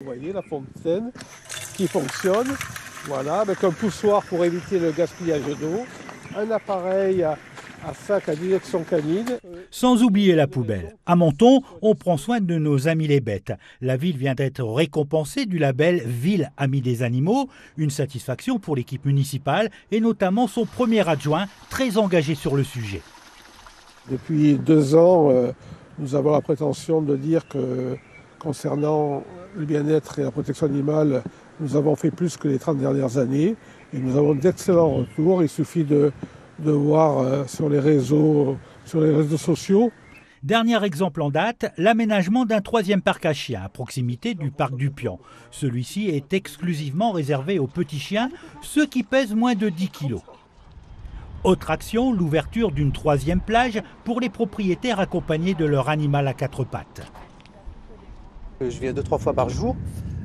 Vous voyez la fontaine qui fonctionne, voilà, avec un poussoir pour éviter le gaspillage d'eau, un appareil à sac à direction canine. Sans oublier la poubelle. À Menton, on prend soin de nos amis les bêtes. La ville vient d'être récompensée du label Ville Amie des Animaux, une satisfaction pour l'équipe municipale et notamment son premier adjoint, très engagé sur le sujet. Depuis 2 ans, nous avons la prétention de dire que concernant le bien-être et la protection animale, nous avons fait plus que les 30 dernières années et nous avons d'excellents retours. Il suffit de voir sur les réseaux sociaux. Dernier exemple en date, l'aménagement d'un 3e parc à chiens à proximité du parc du Pian. Celui-ci est exclusivement réservé aux petits chiens, ceux qui pèsent moins de 10 kg. Autre action, l'ouverture d'une 3e plage pour les propriétaires accompagnés de leur animal à 4 pattes. Je viens 2-3 fois par jour,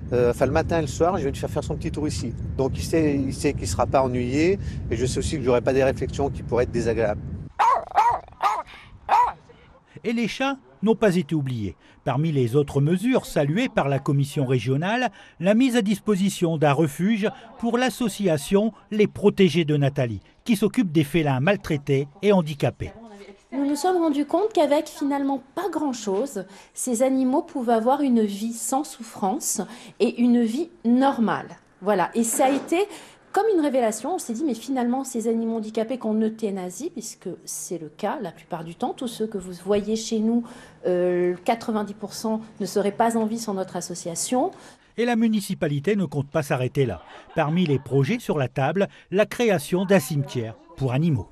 le matin et le soir, je vais lui faire son petit tour ici. Donc il sait qu'il ne sera pas ennuyé et je sais aussi que je n'aurai pas des réflexions qui pourraient être désagréables. Et les chats n'ont pas été oubliés. Parmi les autres mesures saluées par la commission régionale, la mise à disposition d'un refuge pour l'association Les Protégés de Nathalie, qui s'occupe des félins maltraités et handicapés. Nous nous sommes rendus compte qu'avec finalement pas grand-chose, ces animaux pouvaient avoir une vie sans souffrance et une vie normale. Voilà, et ça a été comme une révélation. On s'est dit, mais finalement, ces animaux handicapés qu'on euthanasie, puisque c'est le cas la plupart du temps, tous ceux que vous voyez chez nous, 90% ne seraient pas en vie sans notre association. Et la municipalité ne compte pas s'arrêter là. Parmi les projets sur la table, la création d'un cimetière pour animaux.